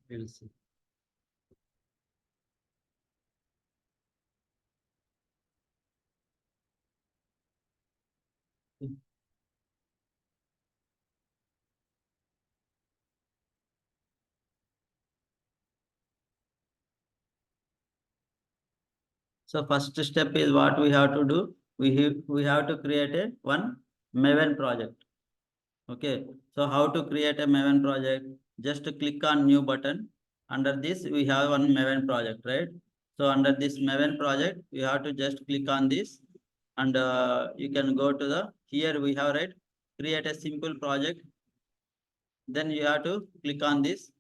We'll see. So first step is what we have to do. We have to create a one Maven project. Okay. So how to create a Maven project? Just to click on new button. Under this we have one Maven project, right? So under this Maven project, you have to just click on this, and you can go to the here we have, right, create a simple project. Then you have to click on this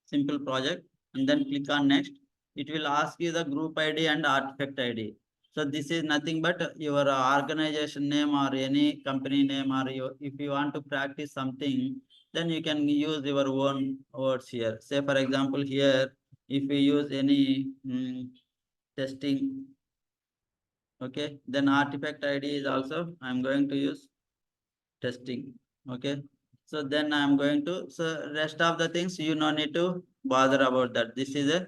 simple project and then click on next. It will ask you the group ID and artifact ID. So this is nothing but your organization name or any company name, or if you want to practice something, then you can use your own words here. Say for example here, if we use any testing, okay, then artifact ID is also I'm going to use testing. Okay, so then I'm going to, so rest of the things you no need to bother about that. This is a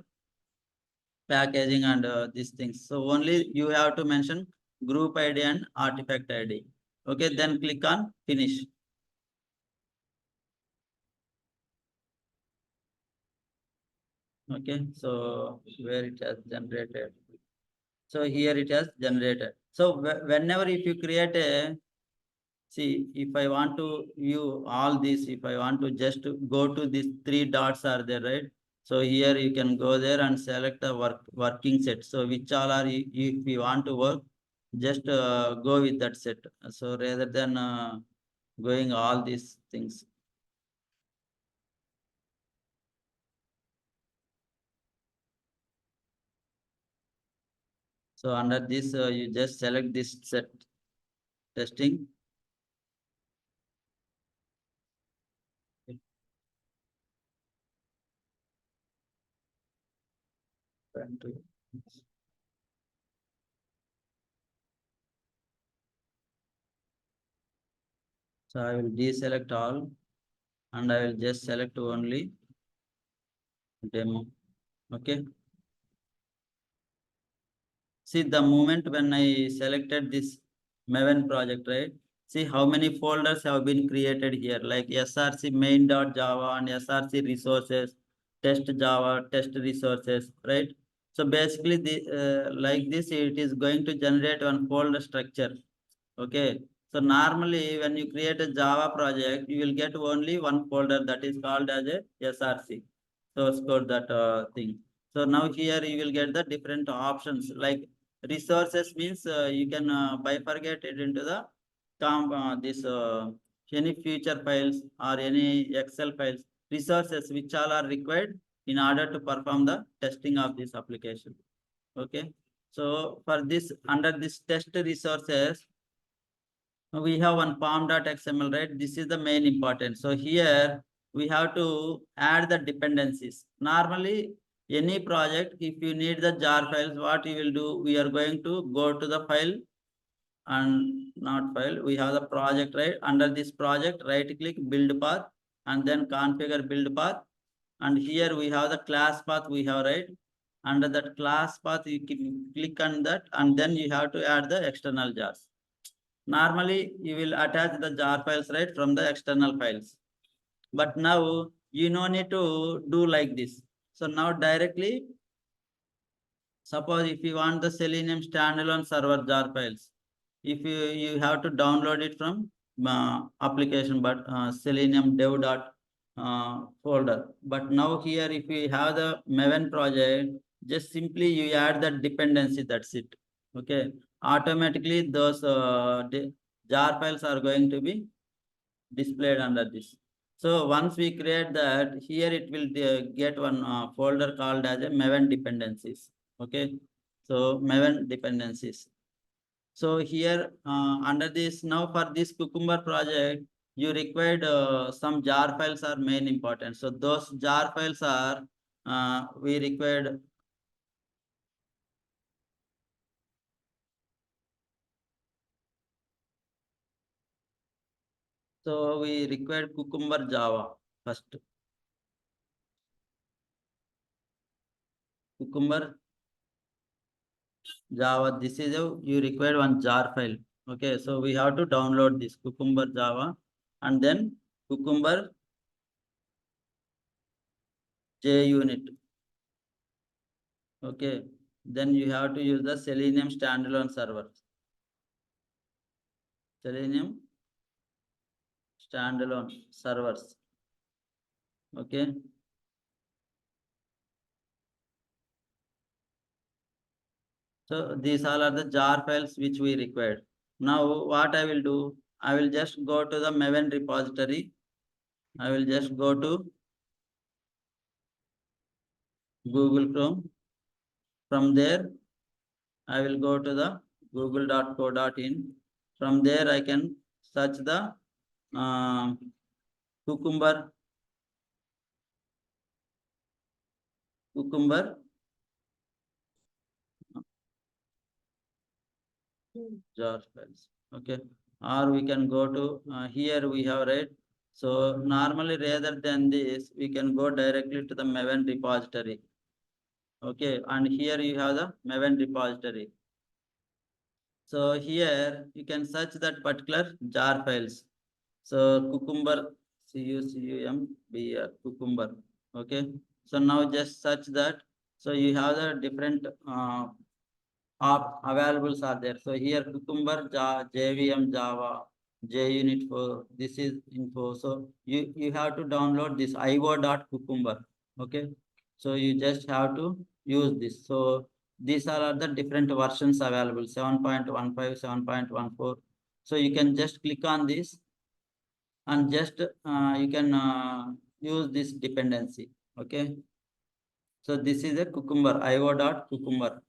packaging and these things. So only you have to mention group ID and artifact ID. Okay, then click on finish. Okay, so where it has generated. So here it has generated. So whenever if you create a, see, if I want to view all this, if I want to just go to these three dots are there, right? So here you can go there and select the working set. So which all are, if you want to work, just go with that set. So rather than going all these things. So under this, you just select this set testing. So I will deselect all and I will just select only demo. Okay. See, the moment when I selected this Maven project, right? See how many folders have been created here, like src main.java and src resources, test Java, test resources, right? So basically, like this, it is going to generate one folder structure. Okay. So normally, when you create a Java project, you will get only one folder that is called as a src. Source code that thing. So now here you will get the different options, like resources means you can bifurcate it into the this any future files or any Excel files, resources which all are required in order to perform the testing of this application. Okay. So for this, under this test resources, we have one pom.xml, right? This is the main important. So here we have to add the dependencies. Normally, any project, if you need the jar files, what you will do, we are going to go to the file and not file. We have the project, right? Under this project, right click, build path, and then configure build path. And here we have the class path we have, right? Under that class path, you can click on that, and then you have to add the external jars. Normally, you will attach the jar files, right, from the external files. But now you no need to do like this. So now directly, suppose if you want the Selenium standalone server jar files, if you have to download it from application, but Selenium dev dot folder. But now here, if you have the Maven project, just simply you add the dependency. That's it. Okay. Automatically, those jar files are going to be displayed under this. So once we create that, here it will get one folder called as a Maven dependencies. Okay. So Maven dependencies. So here under this, now for this Cucumber project, you required some jar files are main important. So those jar files are we required. So we required Cucumber Java first. cucumber Java. This is you require one jar file. Okay, so we have to download this cucumber Java and then cucumber JUnit. Okay, then you have to use the Selenium standalone server. Selenium standalone servers. Okay. So these all are the jar files which we required. Now what I will do, I will just go to the Maven repository. I will just go to Google Chrome. From there, I will go to the google.co.in. From there, I can search the cucumber jar files. Okay, or we can go to here we have right. So normally rather than this, we can go directly to the Maven repository. Okay, and here you have the Maven repository. So here you can search that particular jar files. So cucumber, cucumber, cucumber. Okay, so now just search that. So you have the different availables are there. So here cucumber, JVM Java, JUnit for this is info. So you have to download this io.cucumber. Okay, so you just have to use this. So these are the different versions available: 7.15, 7.14. So you can just click on this and just you can use this dependency. Okay, so this is a cucumber io.cucumber.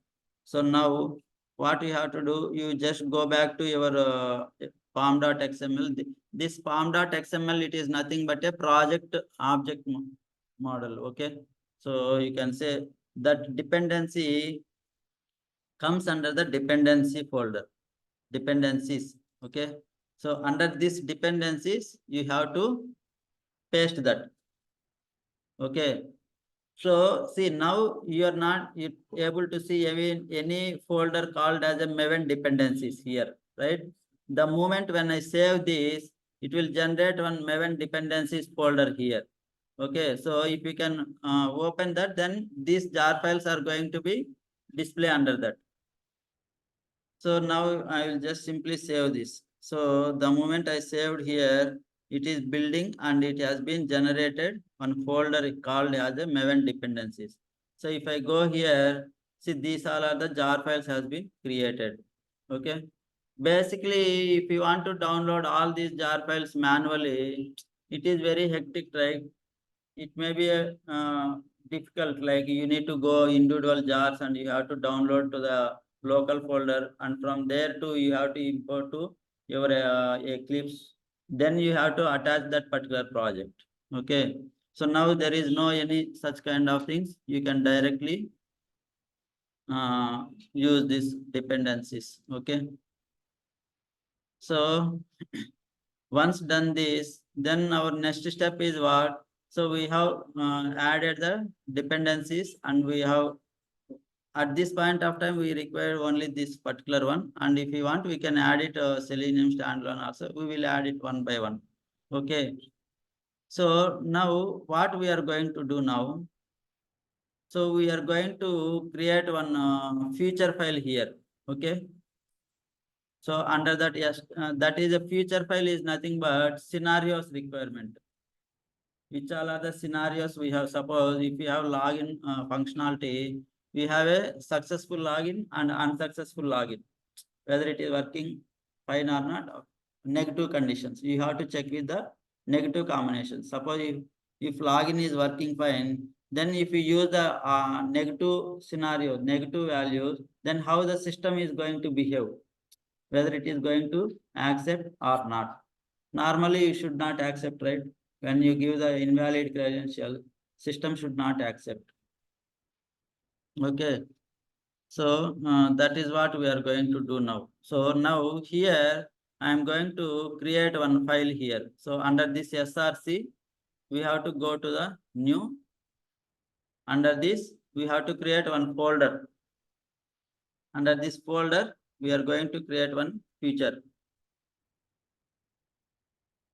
So now what you have to do, you just go back to your pom.xml. This pom.xml, it is nothing but a project object model. Okay, so you can say that dependency comes under the dependency folder, dependencies. Okay, so under this dependencies, you have to paste that. Okay, so see now you are not able to see any folder called as a Maven dependencies here, right? The moment when I save this, it will generate one Maven dependencies folder here. Okay, so if you can open that, then these jar files are going to be display under that. So now I will just simply save this. So the moment I saved here, it is building and it has been generated one folder called as a Maven dependencies. So if I go here, see these all are the jar files has been created. Okay. Basically, if you want to download all these jar files manually, it is very hectic, right? It may be a difficult, like you need to go individual jars and you have to download to the local folder, and from there to you have to import to your Eclipse. Then you have to attach that particular project. Okay, so now there is no any such kind of things. You can directly use these dependencies. Okay, so once done this, then our next step is what? So we have added the dependencies, and we have at this point of time we require only this particular one, and if you want we can add it Selenium standalone also. We will add it one by one. Okay. So now what we are going to do now? So we are going to create one feature file here. Okay. So under that, yes, that is a feature file is nothing but scenarios requirement. Which all are the scenarios we have? Suppose if we have login functionality, we have a successful login and unsuccessful login. Whether it is working fine or not, negative conditions. You have to check with the negative combinations. Suppose if login is working fine, then if you use the negative scenario, negative values, then how the system is going to behave, whether it is going to accept or not. Normally, you should not accept, right? When you give the invalid credential, system should not accept. Okay. So that is what we are going to do now. So now here, I am going to create one file here. So under this SRC, we have to go to the new. Under this, we have to create one folder. Under this folder, we are going to create one feature.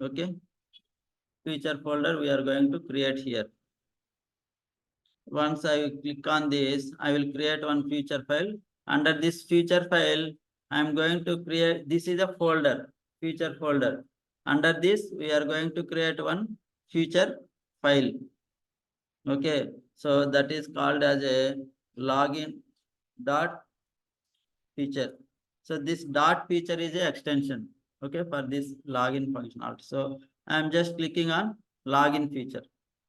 Okay. Feature folder we are going to create here. Once I click on this, I will create one feature file. Under this feature file, I am going to create, this is a folder, feature folder. Under this, we are going to create one feature file. Okay, so that is called as a login dot feature. So this dot feature is a extension, okay, for this login functionality. So I am just clicking on login feature.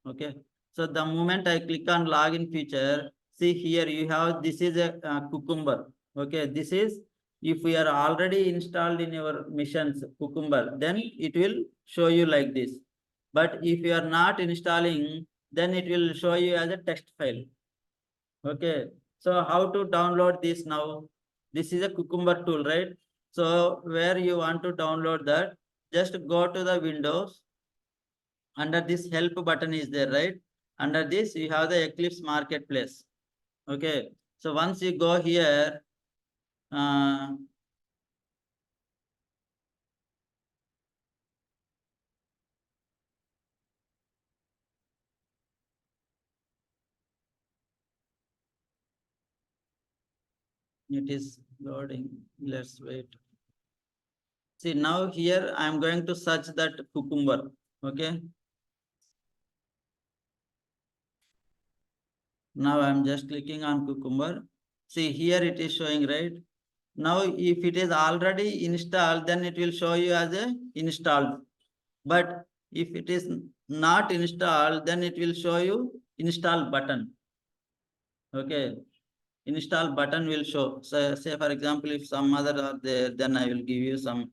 Okay, so the moment I click on login feature, see here you have, this is a Cucumber. Okay, this is, if we are already installed in your missions Cucumber, then it will show you like this. But if you are not installing, then it will show you as a text file. Okay, so how to download this now? This is a Cucumber tool, right? So where you want to download that, just go to the Windows. Under this help button is there, right? Under this you have the Eclipse Marketplace. Okay, so once you go here, it is loading. Let's wait. See, now here I am going to search that Cucumber. Okay. Now I am just clicking on Cucumber. See, here it is showing, right? Now, if it is already installed, then it will show you as a installed. But if it is not installed, then it will show you install button. Okay. Install button will show. So, say for example, if some other are there, then I will give you some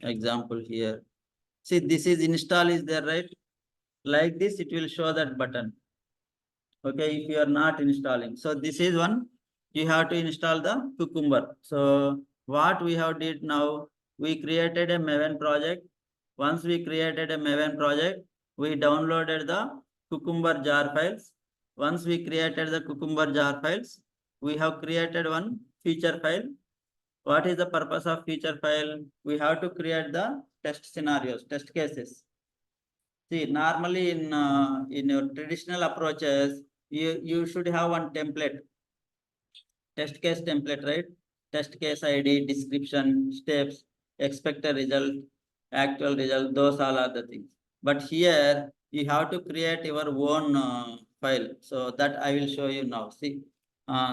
example here. See, this is install is there, right? Like this, it will show that button. Okay, if you are not installing. So this is one, you have to install the Cucumber. So what we have did now, we created a Maven project. Once we created a Maven project, we downloaded the Cucumber jar files. Once we created the Cucumber jar files, we have created one feature file. What is the purpose of feature file? We have to create the test scenarios, test cases. See, normally in your traditional approaches, you should have one template, test case template, right? Test case ID, description, steps, expected result, actual result, those all are the things. But here you have to create your own file. So that I will show you now. See,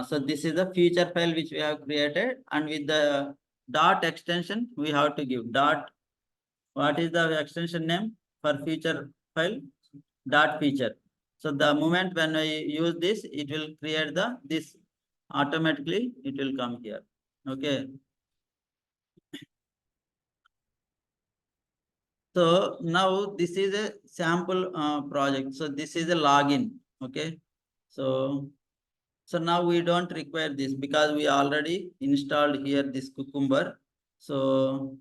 so this is the feature file which we have created, and with the dot extension we have to give dot. What is the extension name for feature file? Dot feature. So the moment when I use this, it will create the this automatically. It will come here. Okay. So now this is a sample project. So this is a login. Okay. So now we don't require this because we already installed here this Cucumber. So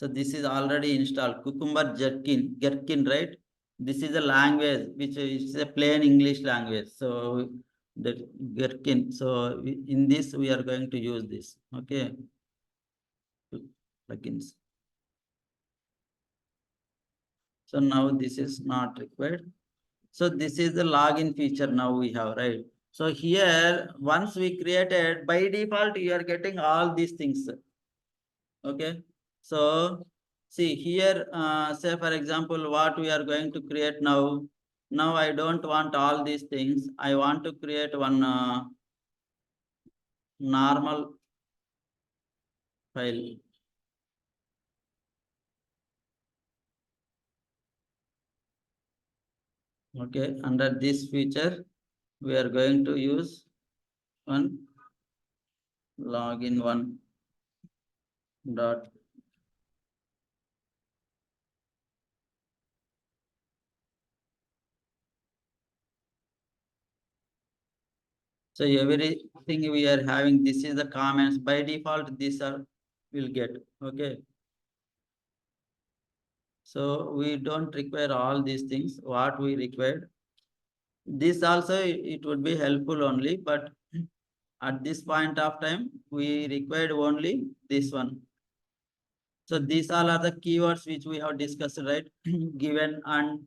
this is already installed. Cucumber Gherkin, right? This is a language which is a plain English language. So that Gherkin. So in this we are going to use this. Okay. Plugins. So now this is not required. So this is the login feature now we have, right? So here, once we created, by default, you are getting all these things. Okay. So see here, say for example, what we are going to create now. Now I don't want all these things. I want to create one normal file. Okay, under this feature, we are going to use one login one dot. So everything we are having, this is the comments. By default, these are will get. Okay. So we don't require all these things. What we require, This also it would be helpful only, but at this point of time, we required only this one. So these all are the keywords which we have discussed, right? Given and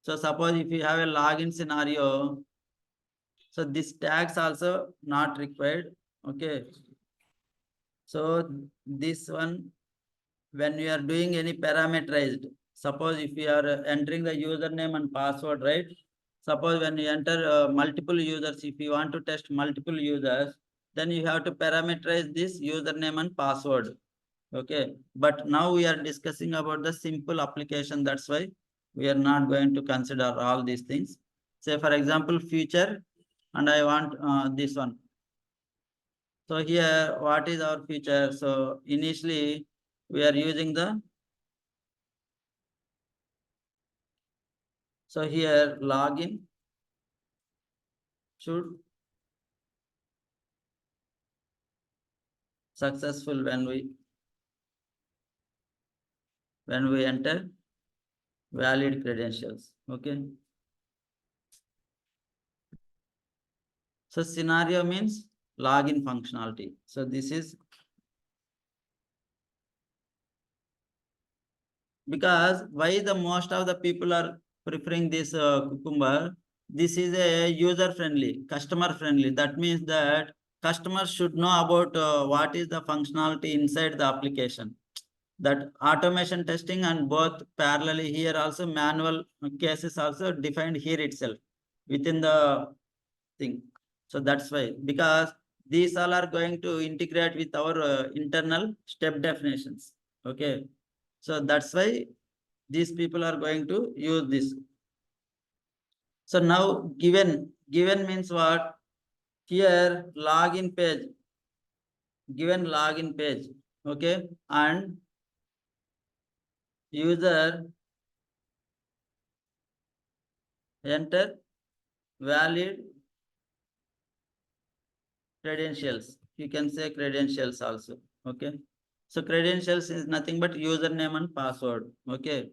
so suppose if you have a login scenario, so this tags also not required. Okay. So this one, when you are doing any parameterized, suppose if you are entering the username and password, right? Suppose when you enter multiple users, if you want to test multiple users, then you have to parameterize this username and password. Okay, but now we are discussing about the simple application. That's why we are not going to consider all these things. Say for example, future, and I want this one. So here, what is our feature? So initially, we are using the, so here login should successful when we enter valid credentials. Okay. So scenario means login functionality. So this is because why the most of the people are preferring this Cucumber. This is a user friendly, customer friendly. That means that customers should know about what is the functionality inside the application. That automation testing and both parallelly here also manual cases also defined here itself within the thing. So that's why, because these all are going to integrate with our internal step definitions. Okay. So that's why these people are going to use this. So now given means what? Here login page, given login page, okay, and user enter valid credentials. You can say credentials also. Okay. So credentials is nothing but username and password. Okay.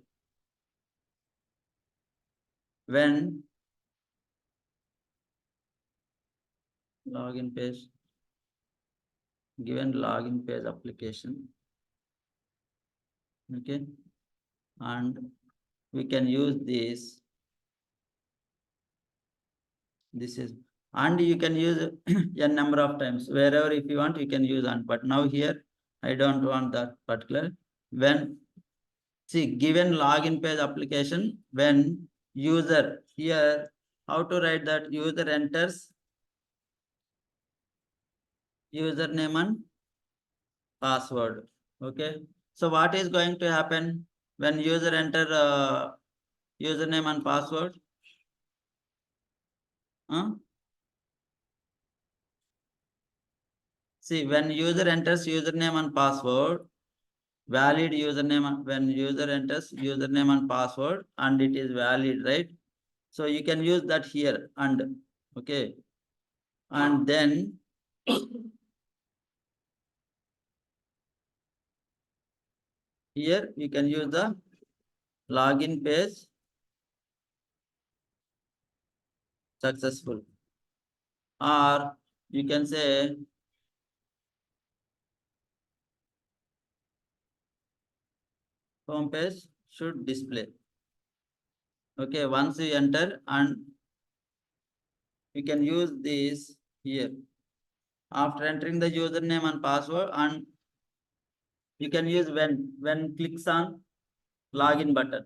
When login page, given login page application. Okay. And we can use this is, and you can use a number of times wherever if you want you can use, and but now here I don't want that particular. When see given login page application, when user here, how to write that? User enters username and password. Okay. So what is going to happen when user enter username and password? Huh? See, when user enters username and password, valid username, when user enters username and password and it is valid, right? So you can use that here and okay. And then here you can use the login page successful, or you can say home page should display. Okay, once you enter, and you can use this here after entering the username and password, and you can use when clicks on login button.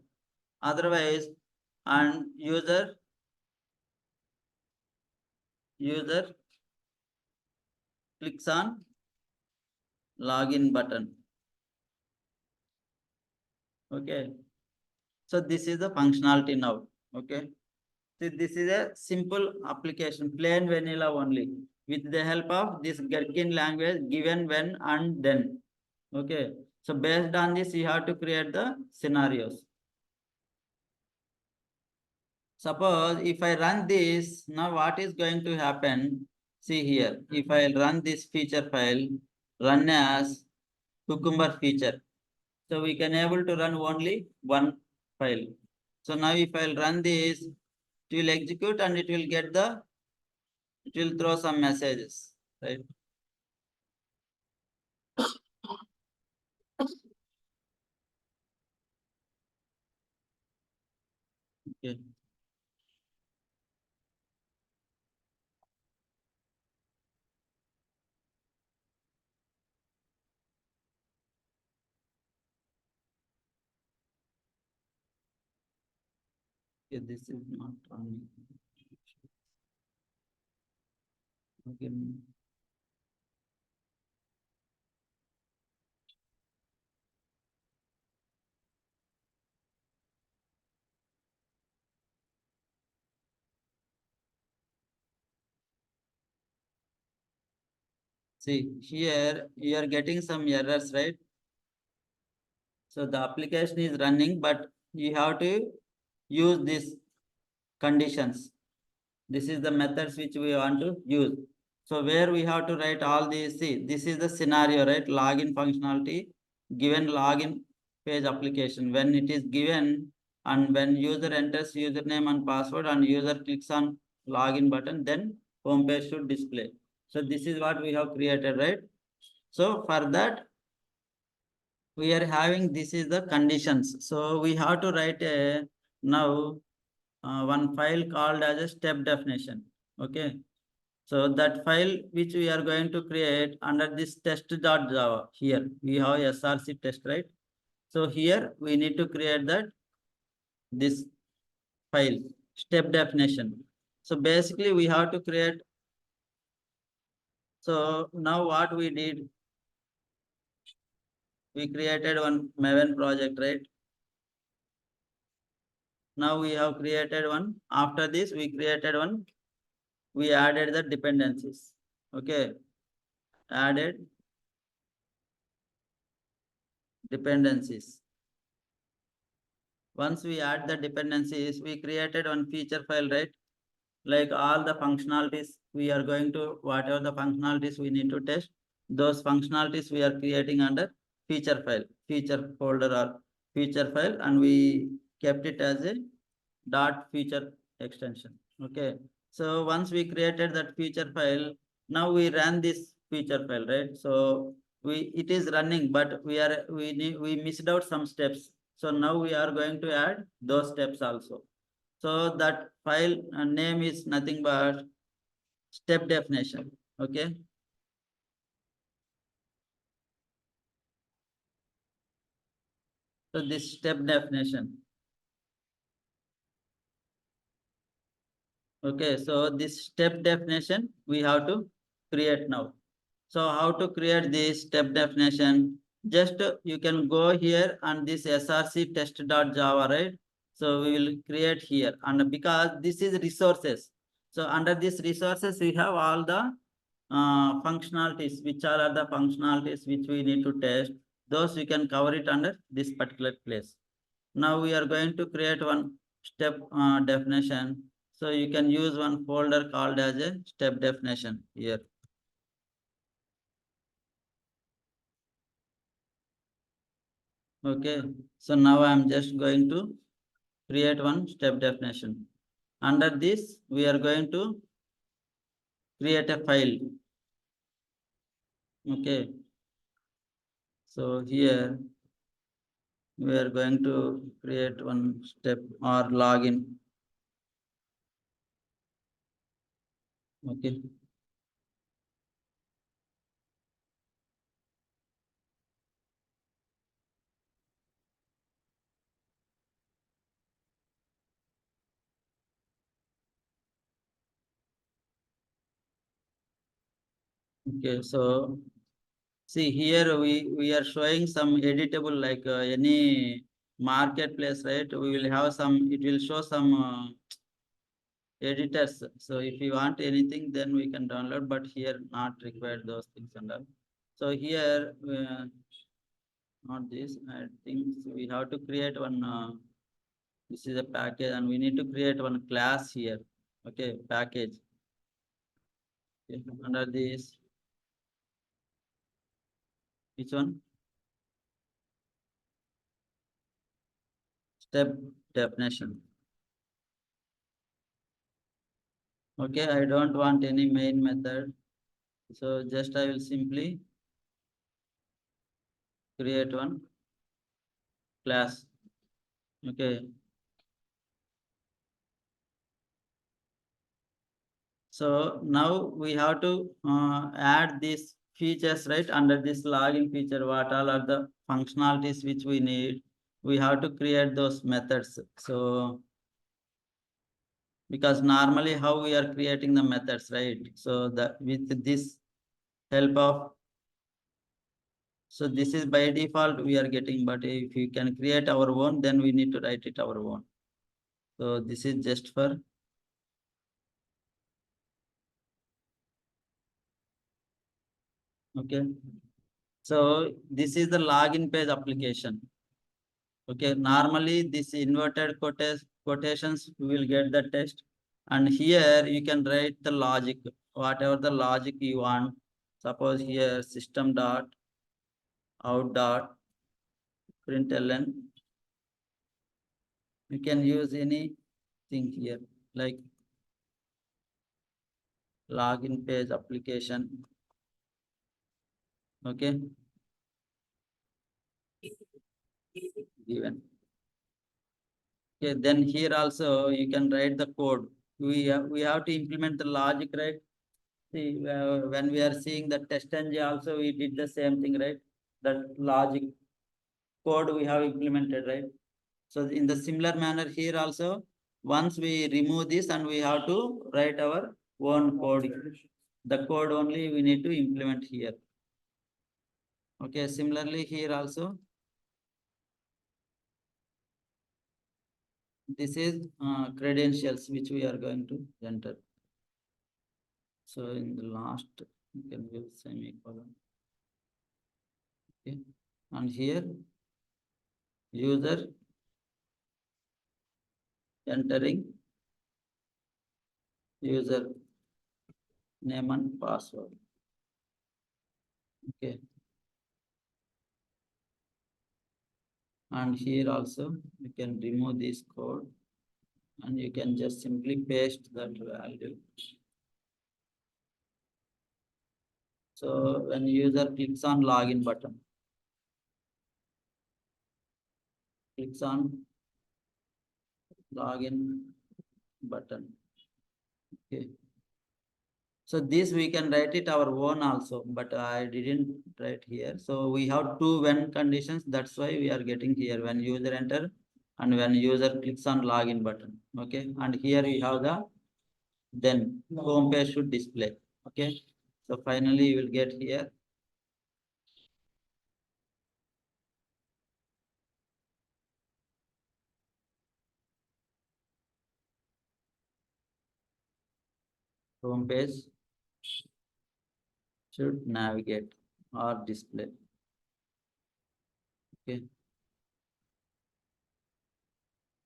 Otherwise, and user clicks on login button. Okay. So this is the functionality now. Okay. So this is a simple application, plain vanilla only, with the help of this Gherkin language, given, when, and then. Okay. So based on this, you have to create the scenarios. Suppose if I run this, now what is going to happen? See here, if I run this feature file, run as Cucumber feature. So we can able to run only one file. So now if I'll run this, it will execute and it will get the, it will throw some messages, right? Okay. Okay, this is not running. Okay. See, here you are getting some errors, right? So the application is running, but you have to use these conditions. This is the methods which we want to use. So where we have to write all these, see, this is the scenario, right? Login functionality, given login page application. When it is given and when user enters username and password and user clicks on login button, then home page should display. So this is what we have created, right? So for that, we are having, this is the conditions. So we have to write a now one file called as a step definition. Okay. So that file which we are going to create under this test.java, here we have src test, right? So here we need to create that this file step definition. So basically we have to create. So now what we did, we created one Maven project, right? Now we have created one. After this, we created one. We added the dependencies. Okay, added dependencies. Once we add the dependencies, we created one feature file, right? Like all the functionalities we are going to, whatever the functionalities we need to test, those functionalities we are creating under feature file, feature folder or feature file, and we kept it as a dot feature extension. Okay. So once we created that feature file, now we ran this feature file, right? So it is running, but we missed out some steps. So now we are going to add those steps also. So that file name is nothing but step definition. Okay. So this step definition. Okay. So this step definition we have to create now. So how to create this step definition? Just you can go here and this src test.java, right? So we will create here, and because this is resources. So under this resources, we have all the functionalities, which are the functionalities which we need to test. Those we can cover it under this particular place. Now we are going to create one step definition. So you can use one folder called as a step definition here. Okay, so now I am just going to create one step definition. Under this, we are going to create a file. Okay, so here we are going to create one step or login. Okay, okay, so see here we are showing some editable, like any marketplace, right? We will have some, it will show some editors. So if you want anything, then we can download, but here not required those things and all. So here, not this, I think we have to create one, this is a package and we need to create one class here. Okay, package. Okay. Under this, which one? Step definition. Okay, I don't want any main method. So just I will simply create one class. Okay. So now we have to add these features, right? Under this login feature, what all are the functionalities which we need? We have to create those methods. So because normally how we are creating the methods, right? So that with this help of, so this is by default we are getting, but if you can create our own, then we need to write it our own. So this is just for, okay. So this is the login page application. Okay, normally this inverted quotations we will get the text, and here you can write the logic, whatever the logic you want. Suppose here system dot out dot println. You can use anything here like login page application. Okay, given. Okay, then here also you can write the code. We have to implement the logic, right? See, when we are seeing the test ng also we did the same thing, right? That logic code we have implemented, right? So in the similar manner here also, once we remove this and we have to write our own code. The code only we need to implement here. Okay, similarly here also, this is credentials which we are going to enter. So in the last, you can give semicolon. Okay, and here user entering user name and password. Okay, and here also you can remove this code and you can just simply paste that value. So when user clicks on login button, clicks on login button. Okay. So this we can write it our own also, but I didn't write here. So we have two when conditions. That's why we are getting here when user enter and when user clicks on login button. Okay. And here we have the then home page should display. Okay. So finally you will get here. Home page should navigate or display. Okay.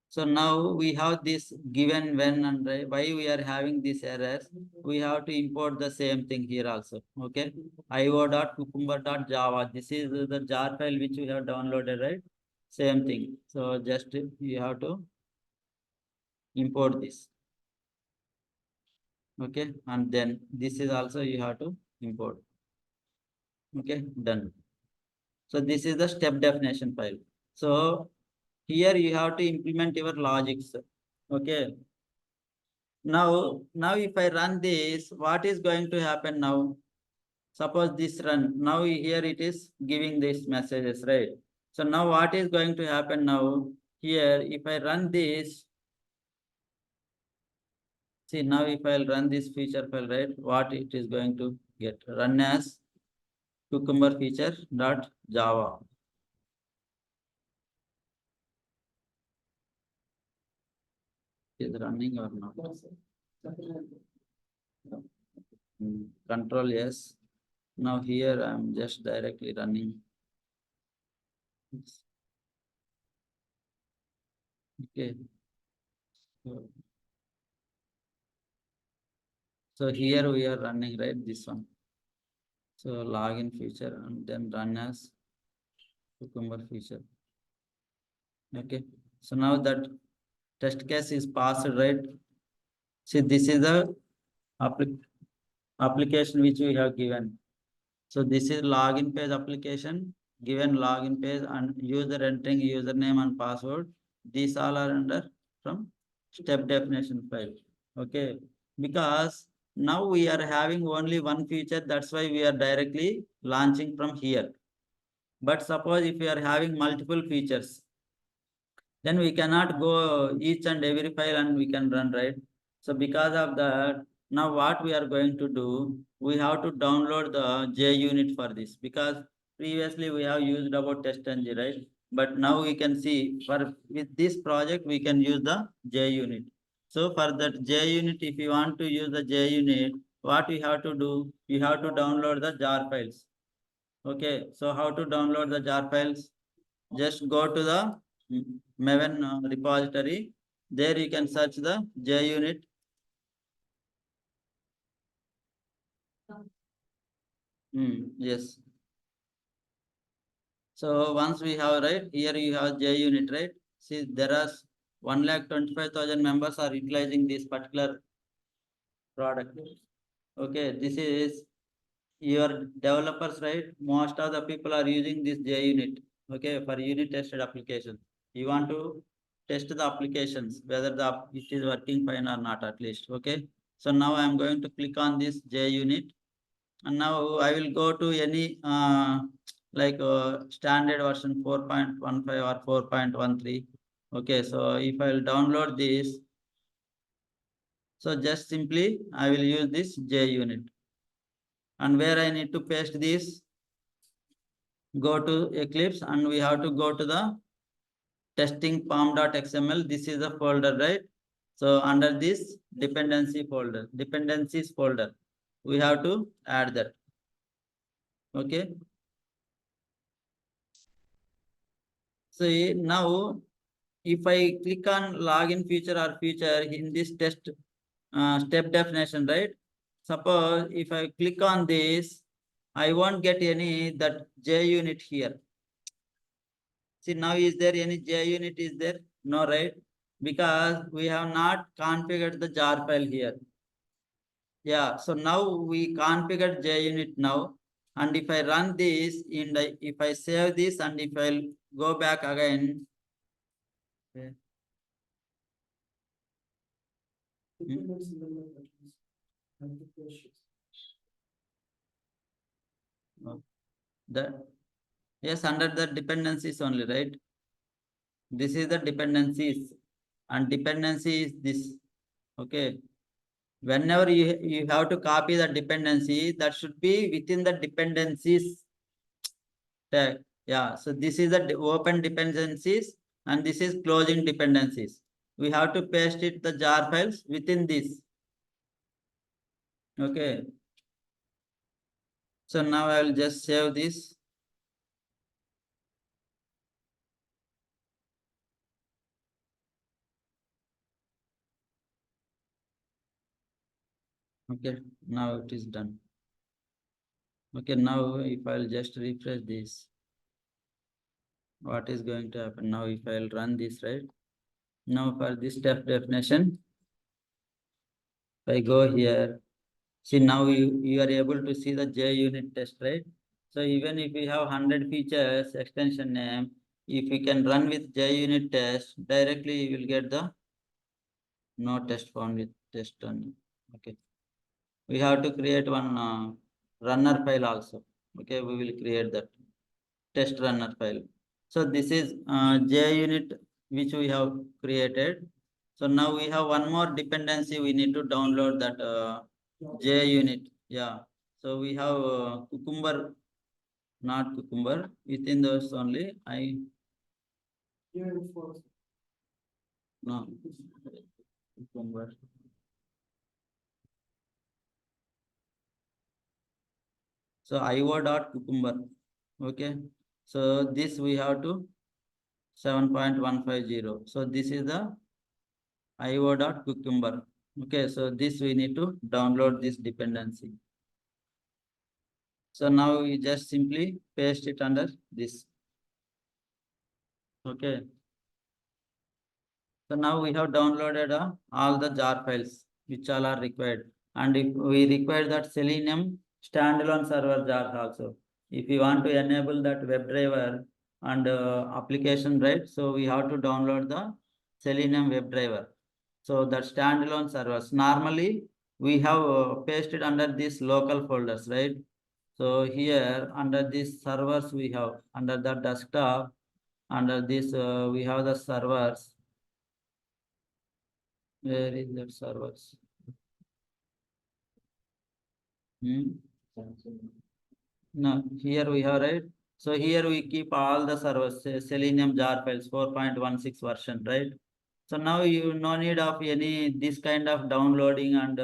So now we have this given when and why we are having this errors. We have to import the same thing here also. Okay. io.cucumber.java. This is the jar file which we have downloaded, right? Same thing. So just you have to import this. Okay. And then this is also you have to import. Okay. Done. So this is the step definition file. So here you have to implement your logics. Okay. Now if I run this, what is going to happen now? Suppose this run. Now here it is giving these messages, right? So now what is going to happen now? Here, if I run this, see now if I'll run this feature file, right? What it is going to get? Run as cucumber feature dot java. Is running or not? Control yes. Now here I'm just directly running. Okay. So here we are running, right? This one. So login feature and then run as cucumber feature. Okay. So now that test case is passed, right? See, this is the application which we have given. So this is login page application, given login page and user entering username and password. These all are under from step definition file. Okay, because now we are having only one feature, that's why we are directly launching from here. But suppose if we are having multiple features, then we cannot go each and every file and we can run, right? So because of that, now what we are going to do, we have to download the JUnit for this, because previously we have used about test.ng, right? But now we can see for with this project we can use the JUnit. So for that JUnit, if you want to use the JUnit, what we have to do, you have to download the jar files. Okay, so how to download the jar files? Just go to the Maven repository. There you can search the JUnit. Yes. So once we have, right, here you have JUnit, right? See, there are 1,25,000 members are utilizing this particular product. Okay, this is your developers, right? Most of the people are using this JUnit. Okay, for unit tested application. You want to test the applications, whether it is working fine or not, at least. Okay. So now I am going to click on this JUnit, and now I will go to any standard version 4.15 or 4.13. Okay, so if I will download this, so just simply I will use this JUnit. And where I need to paste this, go to Eclipse and we have to go to the testing pom.xml. This is the folder, right? So under this dependencies folder, we have to add that. Okay. So now if I click on login feature or feature in this test step definition, right? Suppose if I click on this, I won't get any that JUnit here. See, now is there any JUnit is there? No, right? Because we have not configured the jar file here. Yeah, so now we configured JUnit now. And if I run this, if I save this and if I'll go back again. Okay. That, yes, under the dependencies only, right? This is the dependencies, and dependency is this. Okay. Whenever you have to copy the dependency, that should be within the dependencies tag. Yeah, so this is the open dependencies and this is closing dependencies. We have to paste it the jar files within this. Okay. So now I will just save this. Okay, now it is done. Okay, now if I'll just refresh this, what is going to happen now if I'll run this, right? Now for this step definition, if I go here, see now you are able to see the JUnit test, right? So even if we have 100 features, extension name, if we can run with JUnit test, directly you will get the no test found with test only. Okay. We have to create one runner file also. Okay, we will create that test runner file. So this is JUnit which we have created. So now we have one more dependency. We need to download that JUnit. Yeah. So we have Cucumber, not Cucumber. Within those only, no Cucumber. So io.cucumber. Okay. So this we have to 7.150. So this is the io.cucumber. Okay. So this we need to download this dependency. So now we just simply paste it under this. Okay. So now we have downloaded all the jar files which all are required. and if we require that Selenium standalone server jars also. If you want to enable that WebDriver and application, right? So we have to download the Selenium WebDriver. So that standalone servers. Normally we have pasted under these local folders, right? So here under these servers we have under the desktop, under this we have the servers. Where is that servers? No, here we have, right? So here we keep all the servers, Selenium jar files, 4.16 version, right? So now you no need of any this kind of downloading and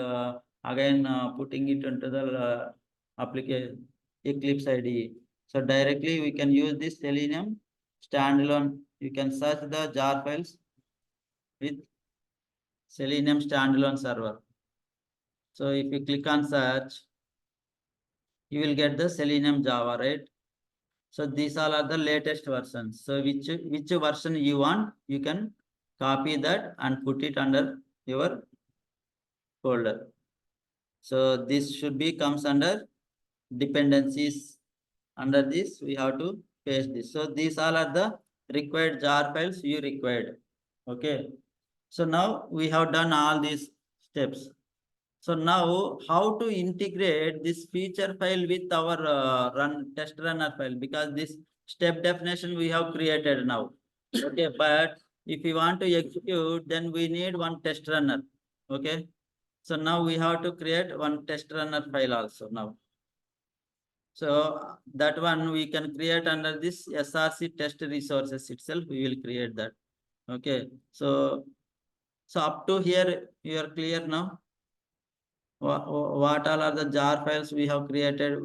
again putting it into the application Eclipse IDE. So directly we can use this Selenium standalone. You can search the jar files with Selenium standalone server. So if you click on search, you will get the Selenium Java, right? So these all are the latest versions. So which version you want, you can copy that and put it under your folder. So this should be comes under dependencies. Under this, we have to paste this. So these all are the required jar files you required. Okay. So now we have done all these steps. So now how to integrate this feature file with our test runner file, because this step definition we have created now. Okay, but if we want to execute, then we need one test runner. Okay. So now we have to create one test runner file also now. So that one we can create under this SRC test resources itself. We will create that. Okay. So up to here you are clear now. What all are the jar files we have created?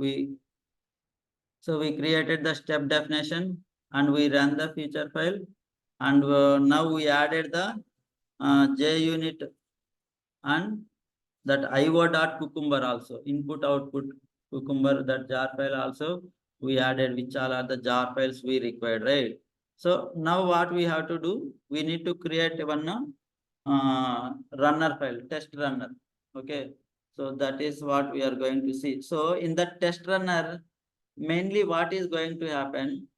So we created the step definition and we ran the feature file, and now we added the JUnit and that io.cucumber also, input output cucumber, that jar file also we added, which all are the jar files we required, right? So now what we have to do, we need to create one runner file, test runner. Okay, so that is what we are going to see. So in the test runner, mainly what is going to happen,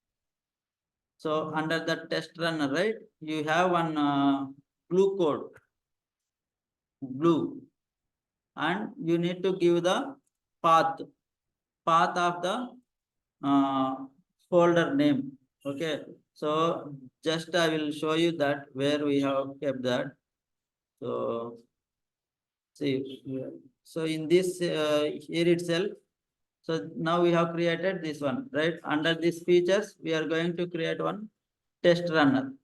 so under the test runner, right, you have one blue code, blue, and you need to give the path of the uh, folder name. Okay, so just I will show you that where we have kept that. So see, so in this here itself, so now we have created this one, right? Under these features we are going to create one test runner.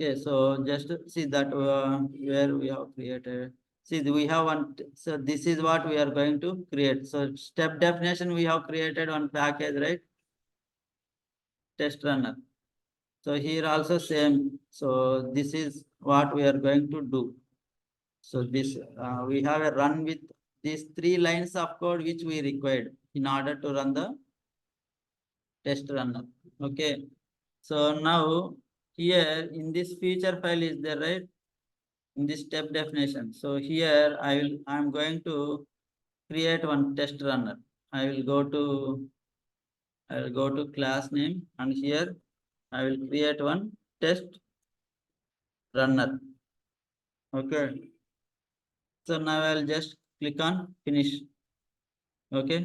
Okay, so just see that where we have created. See, we have one. So this is what we are going to create. So step definition we have created one package, right? Test runner. So here also same. So this is what we are going to do. So this we have a run with these 3 lines of code which we required in order to run the test runner. Okay. So now here in this feature file is there, right? In this step definition. So here I'm going to create one test runner. I will go to class name, and here I will create one test runner. Okay. So now I'll just click on finish. Okay.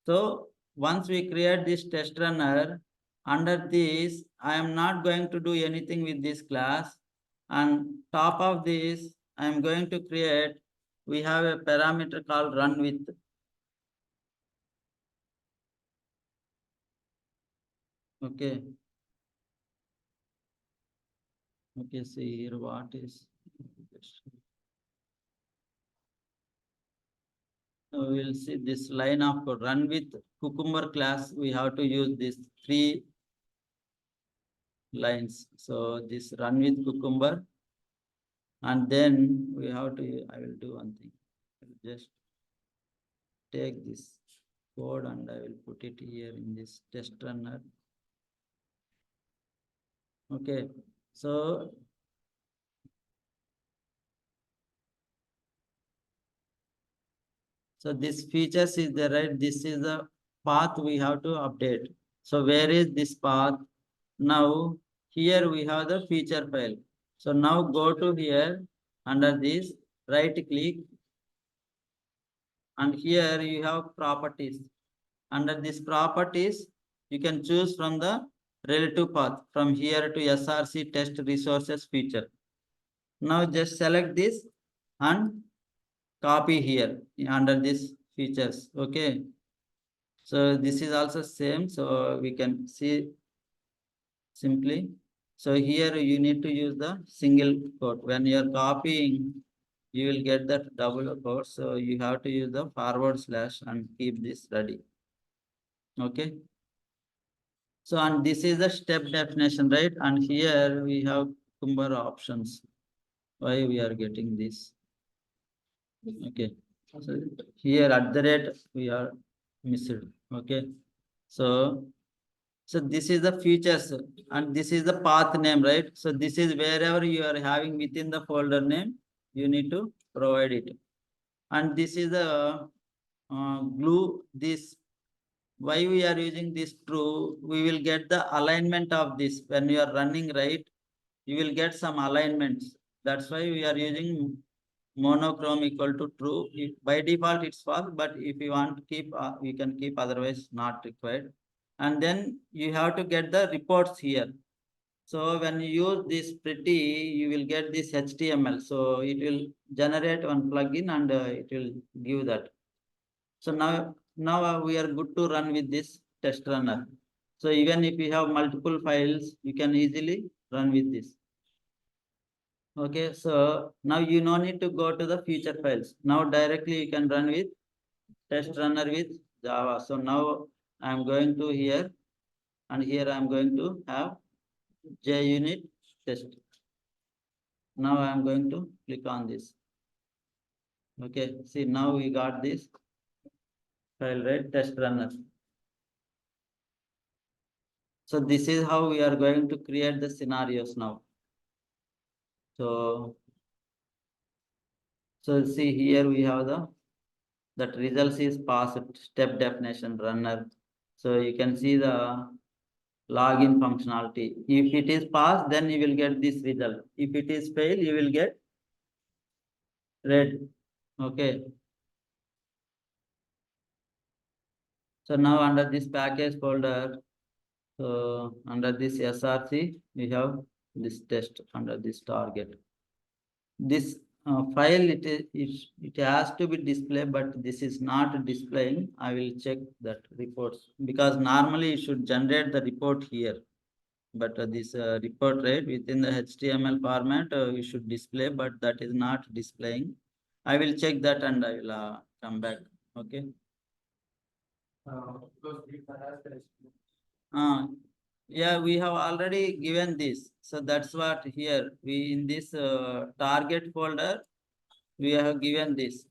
So once we create this test runner, under this, I am not going to do anything with this class. And top of this, I am going to create, we have a parameter called run with. Okay. Okay, see here what is. So we'll see this line of code, run with cucumber class. We have to use these 3 lines. So this run with cucumber, and then we have to, I will do one thing. I'll just take this code and I will put it here in this test runner. Okay, so So this features is there, right? This is the path we have to update. So where is this path? Now here we have the feature file. So now go to here under this, right click, and here you have properties. Under this properties, you can choose from the relative path from here to SRC test resources feature. Now just select this and copy here under this features. Okay. So this is also same. So we can see simply. So here you need to use the single quote. When you are copying, you will get that double quote. So you have to use the forward slash and keep this ready. Okay. So and this is the step definition, right? And here we have Kumbhara options. Why we are getting this? Okay. So here at the rate we are missed. Okay. So this is the features and this is the path name, right? So this is wherever you are having within the folder name, you need to provide it. And this is the glue. This why we are using this true, we will get the alignment of this when you are running, right? You will get some alignments. That's why we are using monochrome equal to true. If by default it's false, but if you want to keep, we can keep, otherwise not required. And then you have to get the reports here. So when you use this pretty, you will get this HTML. So it will generate one plugin and it will give that. So now we are good to run with this test runner. So even if you have multiple files, you can easily run with this. Okay, so now you no need to go to the feature files. Now directly you can run with test runner with Java. So now I'm going to here and here I'm going to have JUnit test. Now I'm going to click on this. Okay, see now we got this file, right? Test runner. So this is how we are going to create the scenarios now. So see here we have that results is passed step definition runner. So you can see the login functionality. If it is passed, then you will get this result. If it is fail, you will get red. Okay. So now under this package folder, so under this SRC, we have this test under this target. This file it has to be displayed, but this is not displaying. I will check that reports because normally it should generate the report here. But this report, right, within the HTML format, we should display, but that is not displaying. I will check that and I will come back. Okay. Yeah, we have already given this. So that's what here we in this target folder, we have given this.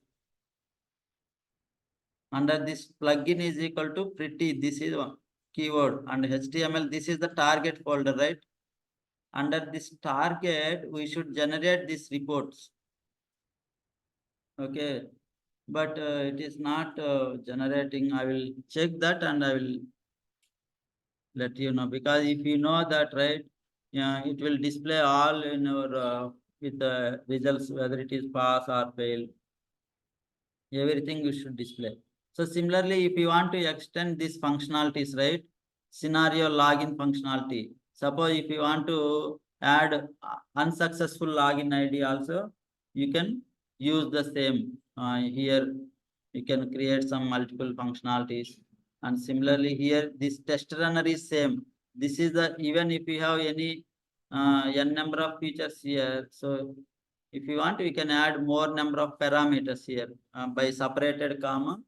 Under this plugin is equal to pretty. This is one keyword and HTML. This is the target folder, right? Under this target, we should generate these reports. Okay, but it is not generating. I will check that and I will let you know, because if you know that, right, yeah, it will display all in your with the results, whether it is pass or fail. Everything you should display. So similarly, if you want to extend these functionalities, right, scenario login functionality. Suppose if you want to add unsuccessful login ID also, you can use the same. Here you can create some multiple functionalities. And similarly here, this test runner is same. This is the, even if you have any n number of features here, so if you want, we can add more number of parameters here by separated comma.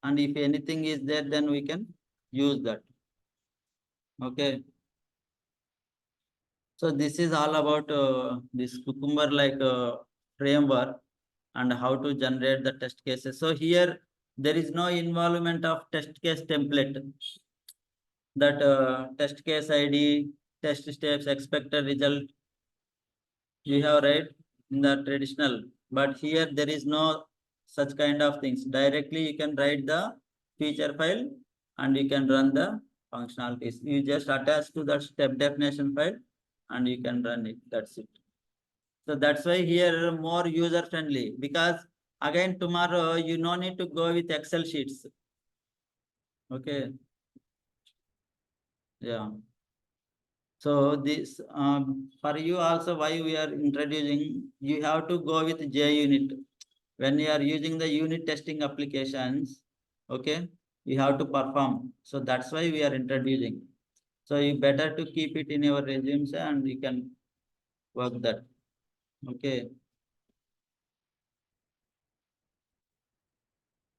And if anything is there, then we can use that. Okay. So this is all about this Cucumber like framework and how to generate the test cases. So here there is no involvement of test case template. That test case ID, test steps, expected result, you have right in the traditional. But here there is no such kind of things. Directly you can write the feature file and you can run the functionalities. You just attach to that step definition file and you can run it. That's it. So that's why here more user friendly, because again tomorrow you no need to go with Excel sheets. Okay. Yeah. So this for you also, why we are introducing, you have to go with JUnit. When you are using the unit testing applications, okay, you have to perform. So that's why we are introducing. So you better to keep it in your resumes and you can work that. Okay.